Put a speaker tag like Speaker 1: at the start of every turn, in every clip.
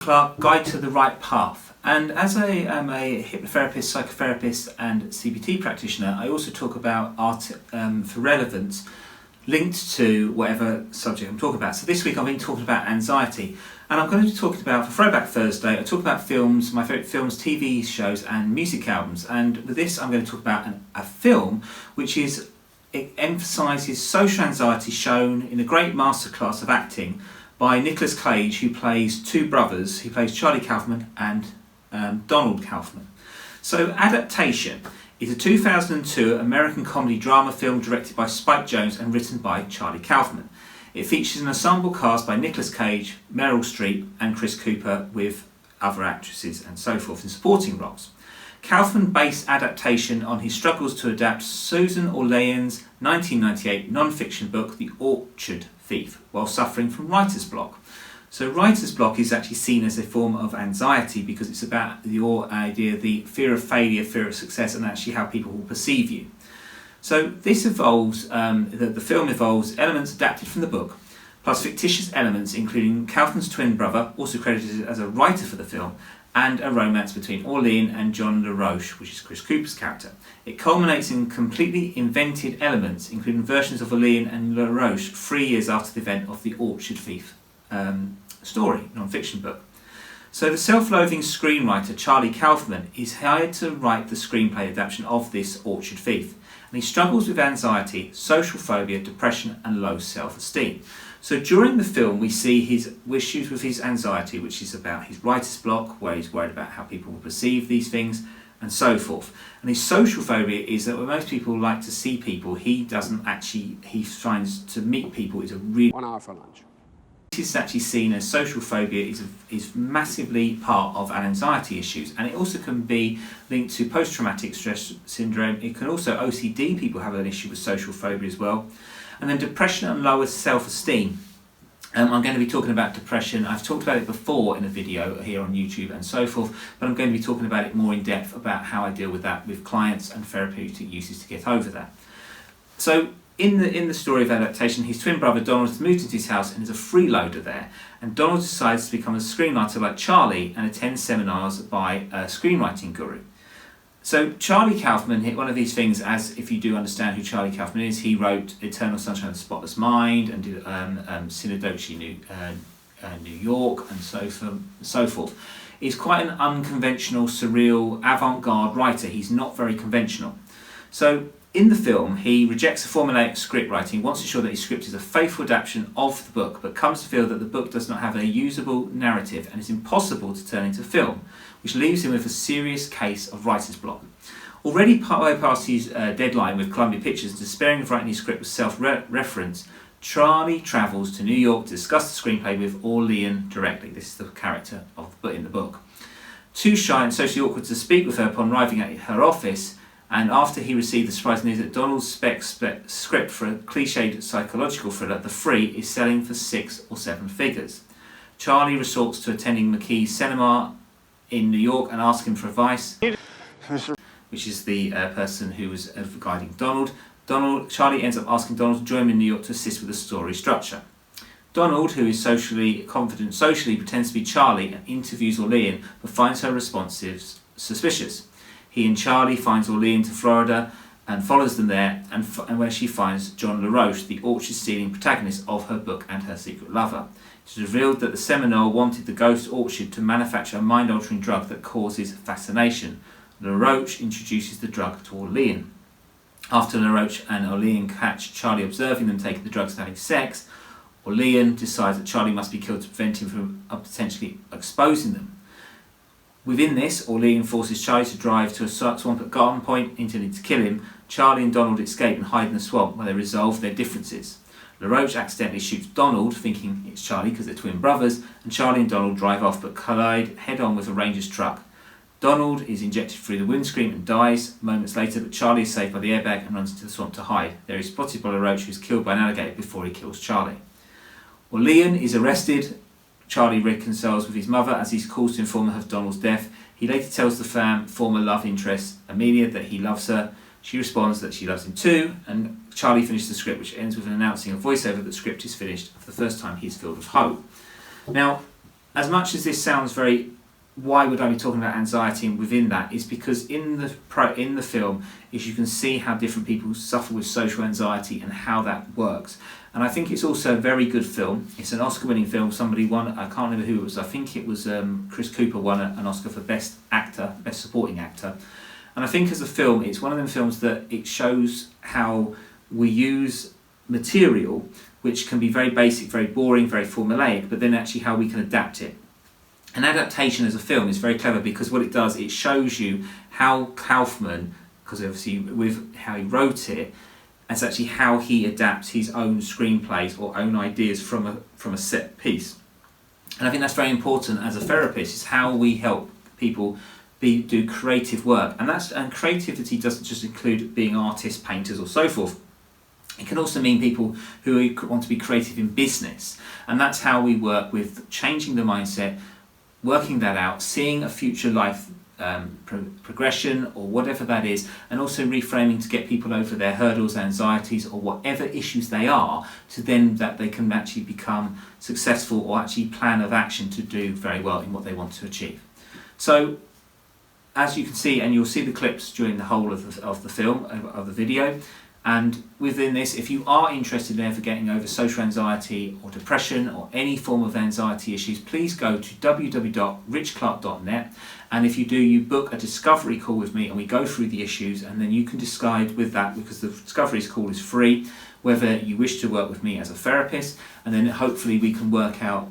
Speaker 1: Clark, Guide to the Right Path. And as I am a hypnotherapist, psychotherapist and CBT practitioner, I also talk about art for relevance linked to whatever subject I'm talking about. So this week I've been talking about anxiety, and I'm going to be talking about, for Throwback Thursday, I talk about films, my favourite films, TV shows and music albums. And with this I'm going to talk about a film which it emphasises social anxiety shown in a great masterclass of acting by Nicolas Cage, who plays two brothers. He plays Charlie Kaufman and Donald Kaufman. So Adaptation is a 2002 American comedy drama film directed by Spike Jonze and written by Charlie Kaufman. It features an ensemble cast by Nicolas Cage, Meryl, Streep and Chris Cooper, with other actresses and so forth in supporting roles. Kaufman based Adaptation on his struggles to adapt Susan Orlean's 1998 non-fiction book The Orchid Thief while suffering from writer's block. So writer's block is actually seen as a form of anxiety because it's about your idea, the fear of failure, fear of success, and actually how people will perceive you. So this evolves, the film evolves elements adapted from the book, plus fictitious elements including Kaufman's twin brother, also credited as a writer for the film, and a romance between Orlean and John Laroche, which is Chris Cooper's character. It culminates in completely invented elements, including versions of Orlean and Laroche 3 years after the event of the Orchid Thief story, non-fiction book. So the self-loathing screenwriter Charlie Kaufman is hired to write the screenplay adaptation of this Orchid Thief, and he struggles with anxiety, social phobia, depression and low self-esteem. So during the film we see his issues with his anxiety, which is about his writer's block, where he's worried about how people will perceive these things and so forth. And his social phobia is that when most people like to see people, he finds to meet people is a really
Speaker 2: 1 hour for lunch.
Speaker 1: This is actually seen as social phobia is massively part of anxiety issues, and it also can be linked to post-traumatic stress syndrome. It can also, OCD people have an issue with social phobia as well. And then depression and lower self-esteem. I'm going to be talking about depression. I've talked about it before in a video here on YouTube and so forth, but I'm going to be talking about it more in depth about how I deal with that with clients and therapeutic uses to get over that. So in the story of Adaptation, his twin brother Donald has moved into his house and is a freeloader there, and Donald decides to become a screenwriter like Charlie and attend seminars by a screenwriting guru. So Charlie Kaufman, one of these things, as if you do understand who Charlie Kaufman is, he wrote Eternal Sunshine of the Spotless Mind and did Synecdoche, New York and so forth. He's quite an unconventional, surreal, avant-garde writer. He's not very conventional. So in the film, he rejects a formulaic script writing, wants to ensure that his script is a faithful adaptation of the book, but comes to feel that the book does not have a usable narrative and is impossible to turn into film, which leaves him with a serious case of writer's block. Already past his deadline with Columbia Pictures, despairing of writing his script with self-reference, Charlie travels to New York to discuss the screenplay with Orlean directly. This is the character in the book. Too shy and socially awkward to speak with her upon arriving at her office, and after he received the surprising news that Donald's script for a cliched psychological thriller, The Free, is selling for 6 or 7 figures, Charlie resorts to attending McKee's seminar in New York and asking for advice, which is the person who was guiding Donald. Charlie ends up asking Donald to join him in New York to assist with the story structure. Donald, who is socially confident, pretends to be Charlie and interviews Orlean, but finds her responses suspicious. He and Charlie finds Orlean to Florida and follows them there, and where she finds John Laroche, the orchid-stealing protagonist of her book and her secret lover. It is revealed that the Seminole wanted the ghost orchid to manufacture a mind-altering drug that causes fascination. Laroche introduces the drug to Orlean. After Laroche and Orlean catch Charlie observing them taking the drugs and having sex, Orlean decides that Charlie must be killed to prevent him from potentially exposing them. Within this, Orlean forces Charlie to drive to a swamp at Garden Point, intending to kill him. Charlie and Donald escape and hide in the swamp where they resolve their differences. Laroche accidentally shoots Donald, thinking it's Charlie because they're twin brothers, and Charlie and Donald drive off but collide head-on with a ranger's truck. Donald is injected through the windscreen and dies moments later, but Charlie is saved by the airbag and runs into the swamp to hide. There is spotted by Laroche, who is killed by an alligator before he kills Charlie. Orlean is arrested. Charlie reconciles with his mother as he calls to inform her of Donald's death. He later tells the former love interest, Amelia, that he loves her. She responds that she loves him too, and Charlie finishes the script, which ends with announcing a voiceover that the script is finished for the first time he is filled with hope. Now, as much as this sounds very, why would I be talking about anxiety, and within that is because in the film is you can see how different people suffer with social anxiety and how that works. And I think it's also a very good film. It's an Oscar-winning film. Somebody won, I can't remember who it was, I think it was Chris Cooper won an Oscar for Best Actor, Best Supporting Actor. And I think as a film, it's one of them films that it shows how we use material which can be very basic, very boring, very formulaic, but then actually how we can adapt it. An adaptation as a film is very clever because what it does, it shows you how Kaufman, because obviously with how he wrote it, it's actually how he adapts his own screenplays or own ideas from a set piece. And I think that's very important as a therapist, is how we help people do creative work. And creativity doesn't just include being artists, painters or so forth. It can also mean people who want to be creative in business. And that's how we work with changing the mindset, working that out, seeing a future life progression or whatever that is, and also reframing to get people over their hurdles, anxieties or whatever issues they are, to then that they can actually become successful or actually plan of action to do very well in what they want to achieve. So as you can see, and you'll see the clips during the whole of the film, of the video, and within this, if you are interested in ever getting over social anxiety or depression or any form of anxiety issues, please go to www.richclark.net, and if you do, you book a discovery call with me and we go through the issues, and then you can decide with that, because the discovery call is free, whether you wish to work with me as a therapist, and then hopefully we will work out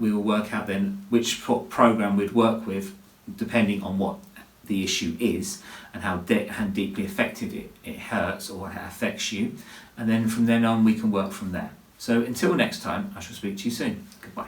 Speaker 1: then which program we'd work with depending on what the issue is and how deeply affected it hurts or affects you, and then from then on we can work from there. So until next time, I shall speak to you soon. Goodbye.